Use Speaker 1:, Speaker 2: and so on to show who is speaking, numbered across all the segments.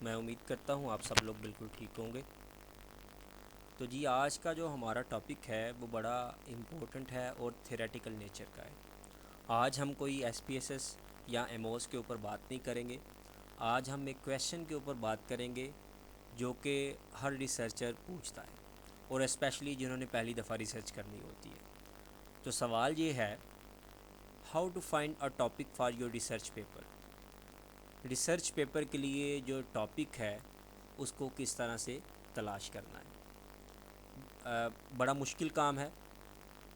Speaker 1: میں امید کرتا ہوں آپ سب لوگ بالکل ٹھیک ہوں گے۔ تو جی آج کا جو ہمارا ٹاپک ہے وہ بڑا امپورٹنٹ ہے اور تھیریٹیکل نیچر کا ہے۔ آج ہم کوئی ایس پی ایس ایس یا ایم اوز کے اوپر بات نہیں کریں گے۔ آج ہم ایک کویشچن کے اوپر بات کریں گے جو کہ ہر ریسرچر پوچھتا ہے، اور اسپیشلی جنہوں نے پہلی دفعہ ریسرچ کرنی ہوتی ہے۔ تو سوال یہ ہے، how to find a topic for your research paper. Research paper کے لیے جو ٹاپک ہے اس کو کس طرح سے تلاش کرنا ہے۔ بڑا مشکل کام ہے۔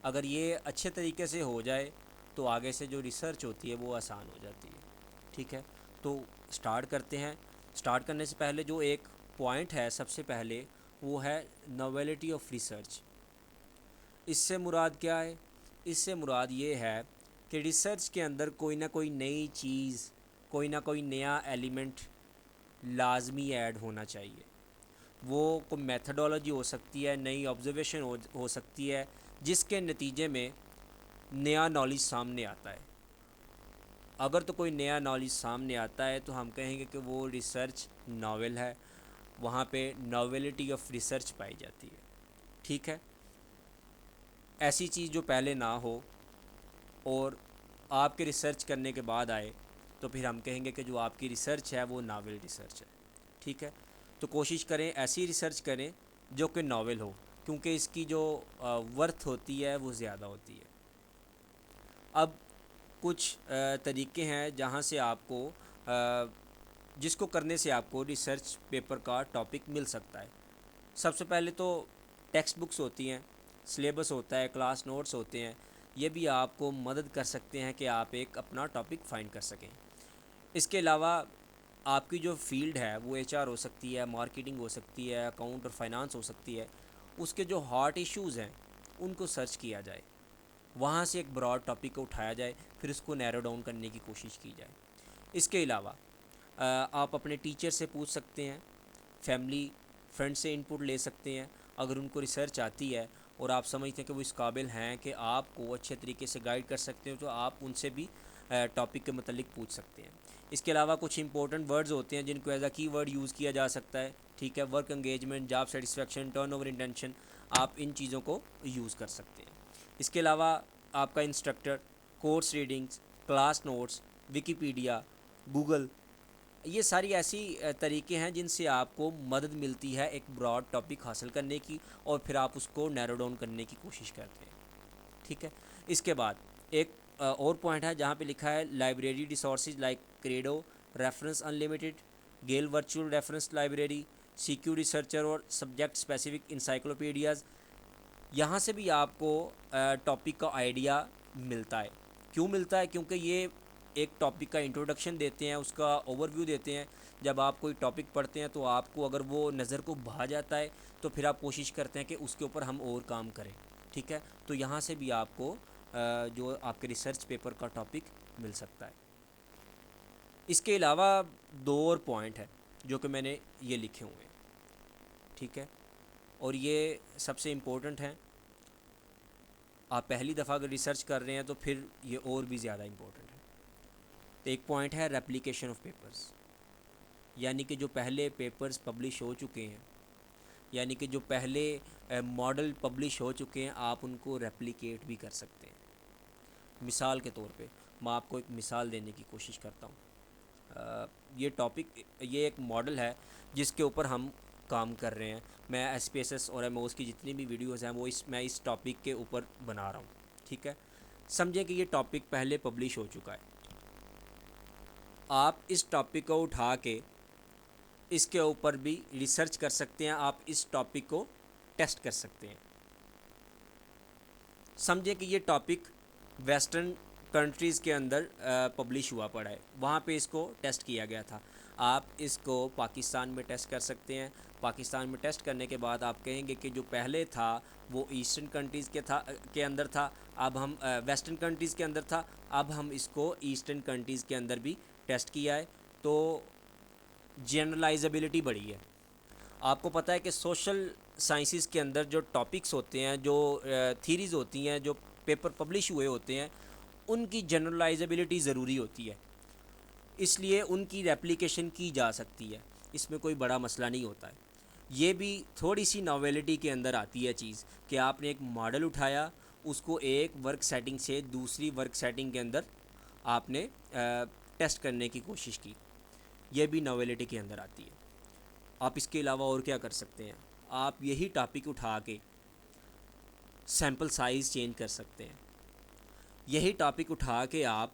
Speaker 1: اگر یہ اچھے طریقے سے ہو جائے تو آگے سے جو ریسرچ ہوتی ہے وہ آسان ہو جاتی ہے۔ ٹھیک ہے، تو سٹارٹ کرتے ہیں۔ سٹارٹ کرنے سے پہلے جو ایک پوائنٹ ہے سب سے پہلے، وہ ہے نویلٹی آف ریسرچ۔ اس سے مراد کیا ہے؟ اس سے مراد یہ ہے کہ ریسرچ کے اندر کوئی نہ کوئی نئی چیز، کوئی نہ کوئی نیا ایلیمنٹ لازمی ایڈ ہونا چاہیے۔ وہ کوئی میتھڈولوجی ہو سکتی ہے، نئی آبزرویشن ہو سکتی ہے، جس کے نتیجے میں نیا نالج سامنے آتا ہے۔ اگر تو کوئی نیا نالج سامنے آتا ہے تو ہم کہیں گے کہ وہ ریسرچ ناول ہے، وہاں پہ ناویلٹی آف ریسرچ پائی جاتی ہے۔ ٹھیک ہے، ایسی چیز جو پہلے نہ ہو اور آپ کے ریسرچ کرنے کے بعد آئے تو پھر ہم کہیں گے کہ جو آپ کی ریسرچ ہے وہ ناول ریسرچ ہے۔ ٹھیک ہے، تو کوشش کریں ایسی ریسرچ کریں جو کہ ناول ہو، کیونکہ اس کی جو ورتھ ہوتی ہے وہ زیادہ ہوتی ہے۔ اب کچھ طریقے ہیں جہاں سے آپ کو جس کو کرنے سے آپ کو ریسرچ پیپر کا ٹاپک مل سکتا ہے۔ سب سے پہلے تو ٹیکسٹ بکس ہوتی ہیں، سلیبس ہوتا ہے، کلاس نوٹس ہوتے ہیں، یہ بھی آپ کو مدد کر سکتے ہیں کہ آپ ایک اپنا ٹاپک فائنڈ کر سکیں۔ اس کے علاوہ آپ کی جو فیلڈ ہے وہ ایچ آر ہو سکتی ہے، مارکیٹنگ ہو سکتی ہے، اکاؤنٹ اور فائنانس ہو سکتی ہے، اس کے جو ہاٹ ایشوز ہیں ان کو سرچ کیا جائے، وہاں سے ایک براڈ ٹاپک کو اٹھایا جائے، پھر اس کو نیرو ڈاؤن کرنے کی کوشش کی جائے۔ اس کے علاوہ آپ اپنے ٹیچر سے پوچھ سکتے ہیں، فیملی فرینڈ سے ان پٹ لے سکتے ہیں۔ اگر ان کو ریسرچ آتی ہے اور آپ سمجھتے ہیں کہ وہ اس قابل ہیں کہ آپ کو اچھے طریقے سے گائیڈ کر سکتے ہیں، تو آپ ان سے بھی ٹاپک کے متعلق پوچھ سکتے ہیں۔ اس کے علاوہ کچھ امپورٹنٹ ورڈز ہوتے ہیں جن کو ایز اے کی ورڈ یوز کیا جا سکتا ہے۔ ٹھیک ہے، work engagement, job satisfaction, turn over intention, آپ ان چیزوں کو یوز کر سکتے ہیں۔ اس کے علاوہ آپ کا instructor, course readings, class notes, Wikipedia, Google, یہ ساری ایسی طریقے ہیں جن سے آپ کو مدد ملتی ہے ایک براڈ ٹاپک حاصل کرنے کی، اور پھر آپ اس کو نیرو ڈاؤن کرنے کی کوشش کرتے ہیں۔ ٹھیک ہے، اس کے بعد ایک اور پوائنٹ ہے جہاں پہ لکھا ہے library resources like Credo, reference unlimited, Gale virtual reference library, C Q researcher اور سبجیکٹ اسپیسیفک انسائکلوپیڈیاز۔ یہاں سے بھی آپ کو ٹاپک کا آئیڈیا ملتا ہے۔ کیوں ملتا ہے؟ کیونکہ یہ ایک ٹاپک کا انٹروڈکشن دیتے ہیں، اس کا اوور ویو دیتے ہیں۔ جب آپ کوئی ٹاپک پڑھتے ہیں تو آپ کو اگر وہ نظر کو بھا جاتا ہے تو پھر آپ کوشش کرتے ہیں کہ اس کے اوپر ہم اور کام کریں۔ ٹھیک ہے، تو یہاں سے بھی آپ کو جو آپ کے ریسرچ پیپر کا ٹاپک مل سکتا ہے۔ اس کے علاوہ دو اور پوائنٹ ہیں جو کہ میں نے یہ لکھے ہوئے ہیں۔ ٹھیک ہے، اور یہ سب سے امپورٹنٹ ہیں۔ آپ پہلی دفعہ اگر ریسرچ کر رہے ہیں تو پھر یہ اور بھی زیادہ امپورٹنٹ ہے۔ تو ایک پوائنٹ ہے ریپلیکیشن آف پیپرز، یعنی کہ جو پہلے پیپرز پبلش ہو چکے ہیں، یعنی کہ جو پہلے ماڈل پبلش ہو چکے ہیں، آپ ان کو ریپلیکیٹ بھی کر سکتے ہیں۔ مثال کے طور پہ میں آپ کو ایک مثال دینے کی کوشش کرتا ہوں۔ یہ ٹاپک، یہ ایک ماڈل ہے جس کے اوپر ہم کام کر رہے ہیں۔ میں ایس پی ایس ایس اور ایم اوز کی جتنی بھی ویڈیوز ہیں وہ میں اس ٹاپک کے اوپر بنا رہا ہوں۔ ٹھیک ہے، سمجھیں کہ یہ ٹاپک پہلے پبلش ہو چکا ہے۔ آپ اس ٹاپک کو اٹھا کے اس کے اوپر بھی ریسرچ کر سکتے ہیں، آپ اس ٹاپک کو ٹیسٹ کر سکتے ہیں۔ سمجھیں کہ یہ ٹاپک ویسٹرن کنٹریز کے اندر پبلش ہوا پڑا ہے، وہاں پہ اس کو ٹیسٹ کیا گیا تھا۔ آپ اس کو پاکستان میں ٹیسٹ کر سکتے ہیں۔ پاکستان میں ٹیسٹ کرنے کے بعد آپ کہیں گے کہ جو پہلے تھا وہ ایسٹرن کنٹریز کے اندر تھا، اب ہم ویسٹرن کنٹریز کے اندر تھا، اب ہم اس کو ایسٹرن کنٹریز کے اندر بھی ٹیسٹ کیا ہے، تو جنرلائزبلٹی بڑھی ہے۔ آپ کو پتہ ہے کہ سوشل سائنسز کے اندر جو ٹاپکس ہوتے ہیں، جو تھیریز ہوتی ہیں، جو پیپر پبلش ہوئے ہوتے ہیں، ان کی جنرلائزبلٹی ضروری ہوتی ہے، اس لیے ان کی ریپلیکیشن کی جا سکتی ہے۔ اس میں کوئی بڑا مسئلہ نہیں ہوتا ہے. یہ بھی تھوڑی سی ناویلٹی کے اندر آتی ہے چیز کہ آپ نے ایک ماڈل اٹھایا, اس کو ایک ورک سیٹنگ سے دوسری ورک سیٹنگ کے اندر آپ نے ٹیسٹ کرنے کی کوشش کی. یہ بھی ناویلٹی کے اندر آتی ہے. آپ اس کے علاوہ اور کیا کر سکتے ہیں؟ آپ یہی ٹاپک اٹھا کے سیمپل سائز چینج کر سکتے ہیں. یہی ٹاپک اٹھا کے آپ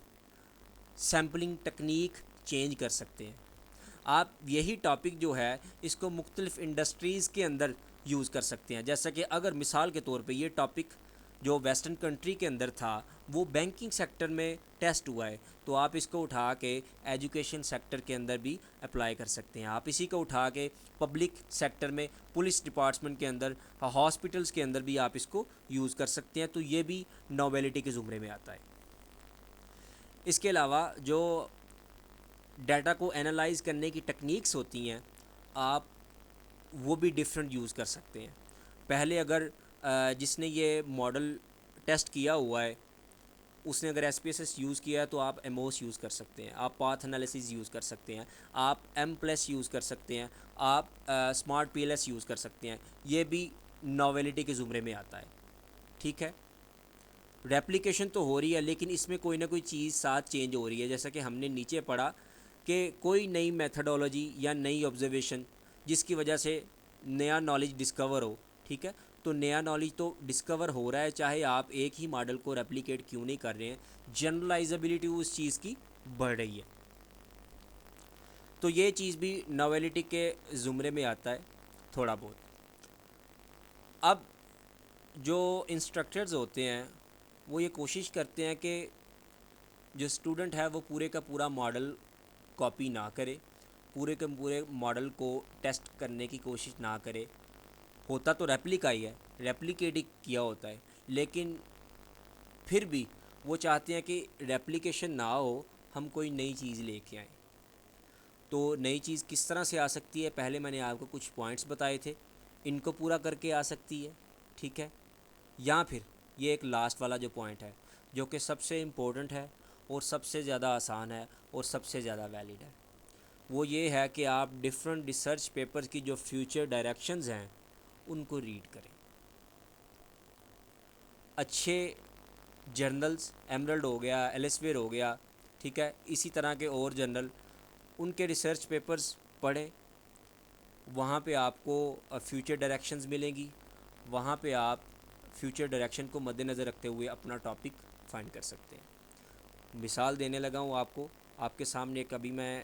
Speaker 1: سیمپلنگ ٹیکنیک چینج کر سکتے ہیں. آپ یہی ٹاپک جو ہے اس کو مختلف انڈسٹریز کے اندر یوز کر سکتے ہیں. جیسا کہ اگر مثال کے طور پہ یہ ٹاپک جو ویسٹرن کنٹری کے اندر تھا وہ بینکنگ سیکٹر میں ٹیسٹ ہوا ہے, تو آپ اس کو اٹھا کے ایجوکیشن سیکٹر کے اندر بھی اپلائی کر سکتے ہیں. آپ اسی کو اٹھا کے پبلک سیکٹر میں پولیس ڈپارٹمنٹ کے اندر, ہاسپٹلس کے اندر بھی آپ اس کو یوز کر سکتے ہیں. تو یہ بھی ناویلٹی کے زمرے میں آتا ہے. اس کے علاوہ جو ڈیٹا کو اینالائز کرنے کی ٹیکنیکس ہوتی ہیں آپ وہ بھی ڈیفرنٹ یوز کر سکتے ہیں. پہلے اگر جس نے یہ ماڈل ٹیسٹ کیا ہوا ہے اس نے اگر S P S S use کیا ہے تو آپ ایم اوس یوز کر سکتے ہیں, آپ پاتھ انالیسز یوز کر سکتے ہیں, آپ ایم پلس یوز کر سکتے ہیں, آپ smart P L S use کر سکتے ہیں. یہ بھی ناویلٹی کے زمرے میں آتا ہے. ٹھیک ہے, ریپلیکیشن تو ہو رہی ہے لیکن اس میں کوئی نہ کوئی چیز ساتھ چینج ہو رہی ہے. جیسا کہ ہم نے نیچے پڑھا کہ کوئی نئی میتھڈولوجی یا نئی آبزرویشن جس کی وجہ سے نیا نالج ڈسکور ہو. ٹھیک ہے, تو نیا نالج تو ڈسکور ہو رہا ہے چاہے آپ ایک ہی ماڈل کو ریپلیکیٹ کیوں نہیں کر رہے ہیں, جنرلائزبلٹی اس چیز کی بڑھ رہی ہے. تو یہ چیز بھی ناویلٹی کے زمرے میں آتا ہے تھوڑا بہت. اب جو انسٹرکٹرز ہوتے ہیں وہ یہ کوشش کرتے ہیں کہ جو اسٹوڈنٹ ہے وہ پورے کا پورا ماڈل کاپی نہ کرے, پورے کے پورے ماڈل کو ٹیسٹ کرنے کی کوشش نہ کرے. ہوتا تو ریپلیکا ہی ہے, ریپلیکیٹ ہی کیا ہوتا ہے, لیکن پھر بھی وہ چاہتے ہیں کہ ریپلیکیشن نہ ہو, ہم کوئی نئی چیز لے کے آئیں. تو نئی چیز کس طرح سے آ سکتی ہے؟ پہلے میں نے آپ کو کچھ پوائنٹس بتائے تھے, ان کو پورا کر کے آ سکتی ہے. ٹھیک ہے, یا پھر یہ ایک لاسٹ والا جو پوائنٹ ہے جو کہ سب سے امپورٹنٹ ہے اور سب سے زیادہ آسان ہے اور سب سے زیادہ ویلڈ ہے, وہ یہ ہے کہ آپ ڈفرینٹ ریسرچ پیپرز کی جو فیوچر ڈائریکشنز ہیں ان کو ریڈ کریں. اچھے جرنلز, ایمرلڈ ہو گیا, ایلسویر ہو گیا, ٹھیک ہے, اسی طرح کے اور جرنل, ان کے ریسرچ پیپرز پڑھیں. وہاں پہ آپ کو فیوچر ڈائریکشنز ملیں گی, وہاں پہ آپ فیوچر ڈائریکشن کو مد نظر رکھتے ہوئے اپنا ٹاپک فائنڈ کر سکتے ہیں. مثال دینے لگا ہوں آپ کو, آپ کے سامنے ایک ابھی میں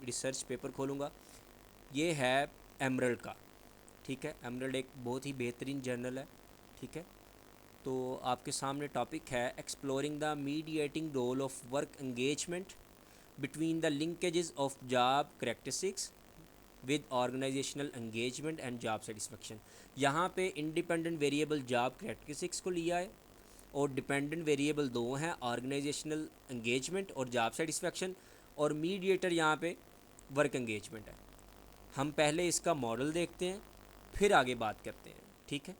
Speaker 1: ریسرچ پیپر کھولوں گا, یہ ہے ایمرلڈ کا. ٹھیک ہے, ایمرلڈ ایک بہت ہی بہترین جرنل ہے. ٹھیک ہے, تو آپ کے سامنے ٹاپک ہے exploring the mediating role of work engagement between the linkages of job characteristics with organisational engagement and job satisfaction. یہاں پہ انڈیپینڈنٹ ویریبل جاب کریکٹرسٹکس کو لیا ہے اور ڈیپینڈنٹ ویریبل دو ہیں, آرگنائزیشنل انگیجمنٹ اور جاب سیٹسفیکشن, اور میڈیٹر یہاں پہ ورک انگیجمنٹ ہے. ہم پہلے اس کا ماڈل دیکھتے ہیں پھر آگے بات کرتے ہیں. ٹھیک ہے,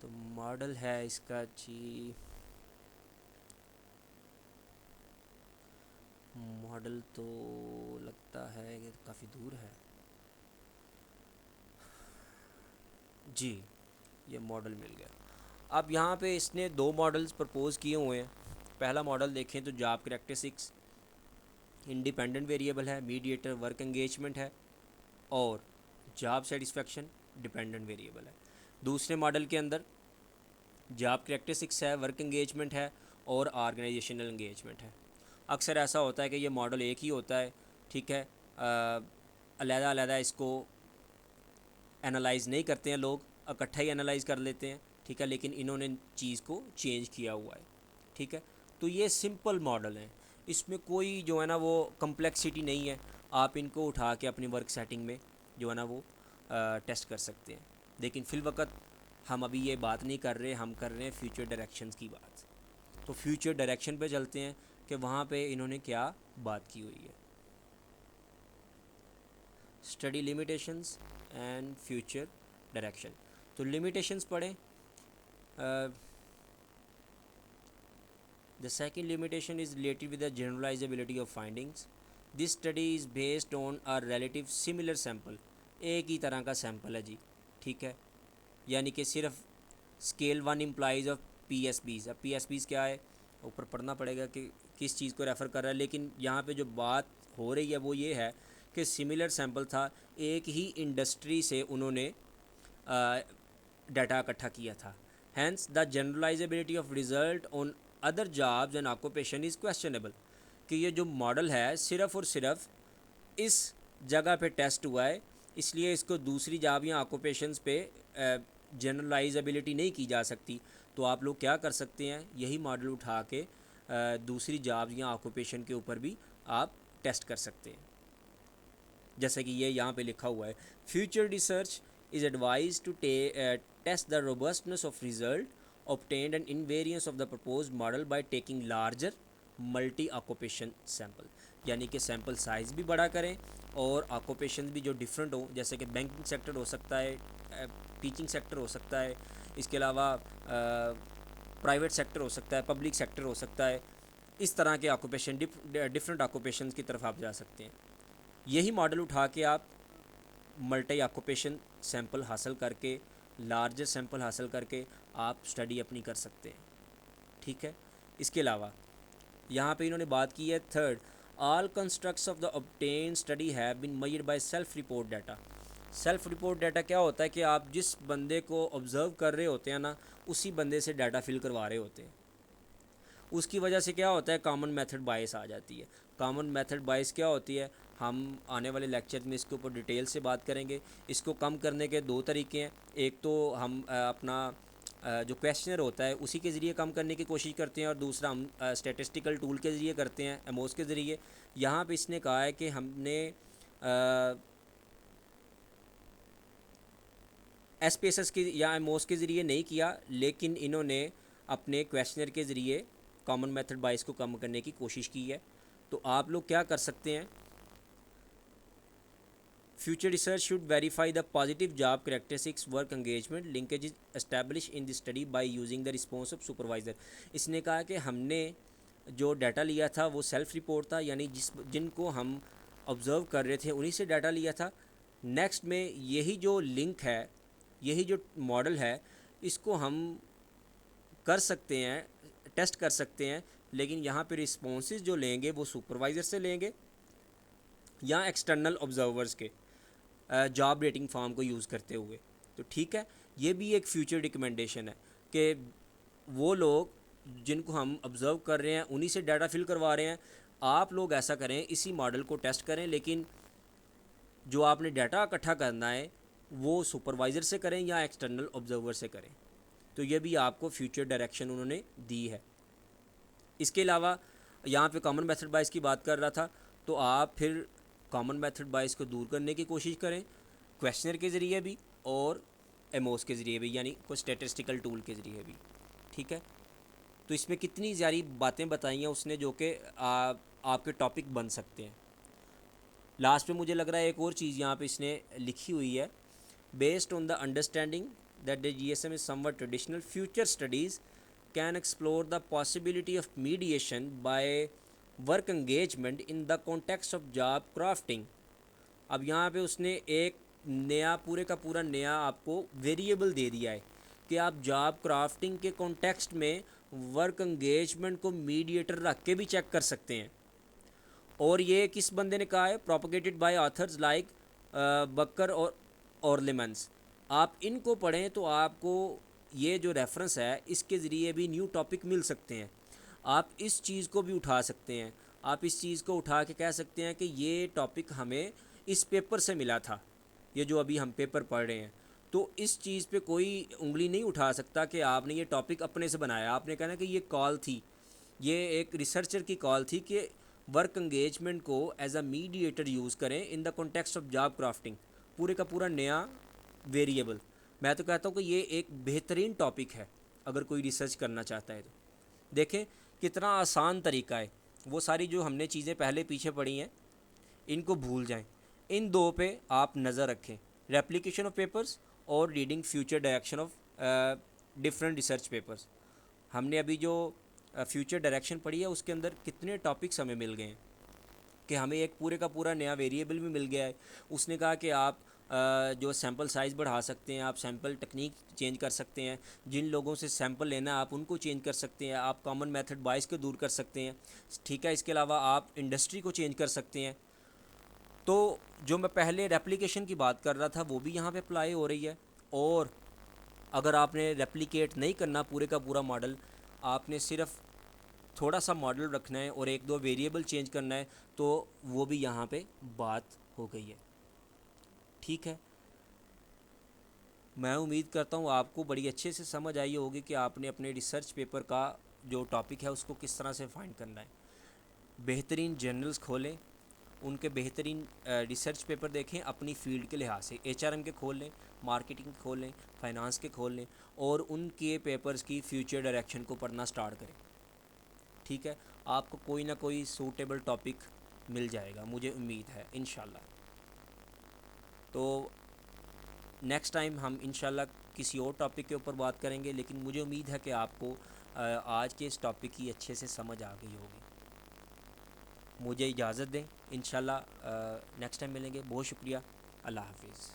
Speaker 1: تو ماڈل ہے اس کا جی, ماڈل تو لگتا ہے کہ کافی دور ہے. جی, یہ ماڈل مل گیا. اب یہاں پہ اس نے دو ماڈلز پرپوز کیے ہوئے ہیں. پہلا ماڈل دیکھیں تو جاب کریکٹرسٹکس انڈیپینڈنٹ ویریبل ہے, میڈیٹر ورک انگیجمنٹ ہے, اور جاب سیٹسفیکشن ڈیپینڈنٹ ویریبل ہے. دوسرے ماڈل کے اندر جاب کریکٹرسٹکس ہے, ورک انگیجمنٹ ہے, اور آرگنائزیشنل انگیجمنٹ ہے. اکثر ایسا ہوتا ہے کہ یہ ماڈل ایک ہی ہوتا ہے. ٹھیک ہے, علیحدہ علیحدہ اس کو انالائز نہیں کرتے ہیں لوگ, اکٹھا ہی انالائز کر لیتے ہیں. ٹھیک ہے, لیکن انہوں نے چیز کو چینج کیا ہوا ہے. ٹھیک ہے, تو یہ سمپل ماڈل ہیں, اس میں کوئی جو ہے نا وہ کمپلیکسٹی نہیں ہے. آپ ان کو اٹھا کے اپنی ورک سیٹنگ میں جو ہے نا وہ ٹیسٹ کر سکتے ہیں. لیکن فی الوقت ہم ابھی یہ بات نہیں کر رہے, ہم کر رہے ہیں فیوچر ڈائریکشنز کی بات. تو فیوچر ڈائریکشن پہ چلتے ہیں کہ وہاں پہ انہوں نے کیا بات کی ہوئی ہے. Study limitations and future direction. تو لمیٹیشنز پڑھیں. The second limitation is related with the generalizability of findings. This study is based on a relative similar sample. ایک ہی طرح کا سیمپل ہے جی, ٹھیک ہے, یعنی کہ صرف scale 1 employees of P S Bs. اب پی ایس بیز کیا ہے, اوپر پڑھنا پڑے گا کہ کس چیز کو ریفر کر رہا ہے, لیکن یہاں پہ جو بات ہو رہی ہے وہ یہ ہے کہ سملر سیمپل تھا, ایک ہی انڈسٹری سے انہوں نے ڈیٹا اکٹھا کیا تھا. Hence the generalisability of result on other jobs and occupation is questionable. کہ یہ جو ماڈل ہے صرف اور صرف اس جگہ پہ ٹیسٹ ہوا ہے, اس لیے اس کو دوسری جاب یا آکوپیشنز پہ جنرلائزیبلٹی نہیں کی جا سکتی. تو آپ لوگ کیا کر سکتے ہیں, یہی ماڈل اٹھا کے دوسری جاب یا آکوپیشن کے اوپر بھی آپ ٹیسٹ کر سکتے ہیں, جیسے کہ یہ یہاں پہ لکھا ہوا ہے. Future research is advise to test the robustness of result obtained and invariance of the proposed model by taking larger multi occupation sample. یعنی کہ سیمپل سائز بھی بڑا کریں اور آکوپیشن بھی جو ڈفرینٹ ہوں, جیسے کہ بینکنگ سیکٹر ہو سکتا ہے, ٹیچنگ سیکٹر ہو سکتا ہے, اس کے علاوہ پرائیویٹ سیکٹر ہو سکتا ہے, پبلک سیکٹر ہو سکتا ہے. اس طرح کے آکوپیشن ڈفرینٹ آکوپیشنز کی طرف آپ جا سکتے ہیں. یہی ماڈل اٹھا کے آپ ملٹی آکوپیشن سیمپل حاصل کر کے, لارجر سیمپل حاصل کر کے آپ اسٹڈی اپنی کر سکتے ہیں, ٹھیک ہے. اس کے علاوہ یہاں پہ انہوں نے بات کی ہے third, all constructs of the obtained study have been made by self report data. Self report data کیا ہوتا ہے کہ آپ جس بندے کو آبزرو کر رہے ہوتے ہیں نا, اسی بندے سے ڈیٹا فل کروا رہے ہوتے ہیں. اس کی وجہ سے کیا ہوتا ہے, کامن میتھڈ بائس آ جاتی ہے. کامن میتھڈ بائس کیا ہوتی ہے, ہم آنے والے لیکچر میں اس کے اوپر ڈیٹیل سے بات کریں گے. اس کو کم کرنے کے دو طریقے ہیں. ایک تو ہم اپنا جو کویشچنر ہوتا ہے اسی کے ذریعے کم کرنے کی کوشش کرتے ہیں, اور دوسرا ہم اسٹیٹسٹیکل ٹول کے ذریعے کرتے ہیں, ایموس کے ذریعے. یہاں پہ اس نے کہا ہے کہ ہم نے ایس پی ایس ایس کی یا ایموس کے ذریعے نہیں کیا, لیکن انہوں نے اپنے کویشچنر کے ذریعے کامن میتھڈ بائس کو کم کرنے کی کوشش کی ہے. تو آپ لوگ کیا کر سکتے ہیں, future research should verify the positive job characteristics work engagement linkage establish in the study by using the response of supervisor. اس نے کہا کہ ہم نے جو ڈیٹا لیا تھا وہ سیلف رپورٹ تھا, یعنی جن کو ہم آبزرو کر رہے تھے انہی سے ڈیٹا لیا تھا. نیکسٹ میں یہی جو لنک ہے, یہی جو ماڈل ہے, اس کو ہم کر سکتے ہیں, ٹیسٹ کر سکتے ہیں, لیکن یہاں پہ رسپانسز جو لیں گے وہ سپروائزر سے لیں گے یا ایکسٹرنل آبزرورز کے جاب ریٹنگ فارم کو یوز کرتے ہوئے. تو ٹھیک ہے, یہ بھی ایک فیوچر ریکمنڈیشن ہے کہ وہ لوگ جن کو ہم آبزرو کر رہے ہیں انہی سے ڈیٹا فل کروا رہے ہیں, آپ لوگ ایسا کریں, اسی ماڈل کو ٹیسٹ کریں, لیکن جو آپ نے ڈیٹا اکٹھا کرنا ہے وہ سپروائزر سے کریں یا ایکسٹرنل آبزرور سے کریں. تو یہ بھی آپ کو فیوچر ڈائریکشن انہوں نے دی ہے. اس کے علاوہ یہاں پہ کامن میتھڈ بائس کی بات کر رہا تھا, تو آپ پھر کامن میتھڈ بائس کو دور کرنے کی کوشش کریں کویشچنر کے ذریعے بھی اور ایموس کے ذریعے بھی, یعنی کوئی اسٹیٹسٹیکل ٹول کے ذریعے بھی, ٹھیک ہے. تو اس میں کتنی ساری باتیں بتائی ہیں اس نے جو کہ آپ کے ٹاپک بن سکتے ہیں. لاسٹ میں مجھے لگ رہا ہے ایک اور چیز یہاں پہ اس نے لکھی ہوئی ہے, based on the understanding that the G S M is somewhat traditional, future studies can explore the possibility of mediation by work engagement in the context of job crafting. اب یہاں پہ اس نے ایک نیا پورے کا پورا نیا آپ کو ویریبل دے دیا ہے کہ آپ جاب کرافٹنگ کے کانٹیکسٹ میں ورک انگیجمنٹ کو میڈیٹر رکھ کے بھی چیک کر سکتے ہیں. اور یہ کس بندے نے کہا ہے, پروپیگیٹڈ بائی آتھرز لائک بکر اور اورلیمنس. آپ ان کو پڑھیں تو آپ کو یہ جو ریفرنس ہے اس کے ذریعے بھی نیو ٹاپک مل سکتے ہیں. آپ اس چیز کو بھی اٹھا سکتے ہیں, آپ اس چیز کو اٹھا کے کہہ سکتے ہیں کہ یہ ٹاپک ہمیں اس پیپر سے ملا تھا, یہ جو ابھی ہم پیپر پڑھ رہے ہیں. تو اس چیز پہ کوئی انگلی نہیں اٹھا سکتا کہ آپ نے یہ ٹاپک اپنے سے بنایا. آپ نے کہنا کہ یہ کال تھی, یہ ایک ریسرچر کی کال تھی کہ ورک انگیجمنٹ کو ایز اے میڈیٹر یوز کریں in the context of job crafting. پورے کا پورا نیا ویریبل. میں تو کہتا ہوں کہ یہ ایک بہترین ٹاپک ہے اگر کوئی ریسرچ کرنا چاہتا ہے تو. دیکھیں کتنا آسان طریقہ ہے, وہ ساری جو ہم نے چیزیں پہلے پیچھے پڑھی ہیں ان کو بھول جائیں, ان دو پہ آپ نظر رکھیں, ریپلیکیشن آف پیپرز اور reading future direction of different research papers. ہم نے ابھی جو فیوچر ڈائریکشن پڑھی ہے اس کے اندر کتنے ٹاپکس ہمیں مل گئے ہیں. کہ ہمیں ایک پورے کا پورا نیا ویریبل بھی مل گیا ہے. اس نے کہا کہ آپ جو سیمپل سائز بڑھا سکتے ہیں, آپ سیمپل ٹیکنیک چینج کر سکتے ہیں, جن لوگوں سے سیمپل لینا ہے آپ ان کو چینج کر سکتے ہیں, آپ کامن میتھڈ بائس کو دور کر سکتے ہیں, ٹھیک ہے. اس کے علاوہ آپ انڈسٹری کو چینج کر سکتے ہیں. تو جو میں پہلے ریپلیکیشن کی بات کر رہا تھا وہ بھی یہاں پہ اپلائی ہو رہی ہے. اور اگر آپ نے ریپلیکیٹ نہیں کرنا پورے کا پورا ماڈل, آپ نے صرف تھوڑا سا ماڈل رکھنا ہے اور ایک دو ویریبل چینج کرنا ہے, تو وہ بھی یہاں پہ بات ہو گئی ہے. ٹھیک ہے, میں امید کرتا ہوں آپ کو بڑی اچھے سے سمجھ آئی ہوگی کہ آپ نے اپنے ریسرچ پیپر کا جو ٹاپک ہے اس کو کس طرح سے فائنڈ کرنا ہے. بہترین جرنلز کھولیں, ان کے بہترین ریسرچ پیپر دیکھیں اپنی فیلڈ کے لحاظ سے, ایچ آر ایم کے کھول لیں, مارکیٹنگ کے کھول لیں, فائنانس کے کھول لیں, اور ان کے پیپرز کی فیوچر ڈائریکشن کو پڑھنا سٹارٹ کریں. ٹھیک ہے, آپ کو کوئی نہ کوئی سوٹیبل ٹاپک مل جائے گا, مجھے امید ہے انشاءاللہ. تو نیکسٹ ٹائم ہم انشاءاللہ کسی اور ٹاپک کے اوپر بات کریں گے, لیکن مجھے امید ہے کہ آپ کو آج کے اس ٹاپک کی اچھے سے سمجھ آ گئی ہوگی. مجھے اجازت دیں, انشاءاللہ نیکسٹ ٹائم ملیں گے. بہت شکریہ, اللہ حافظ.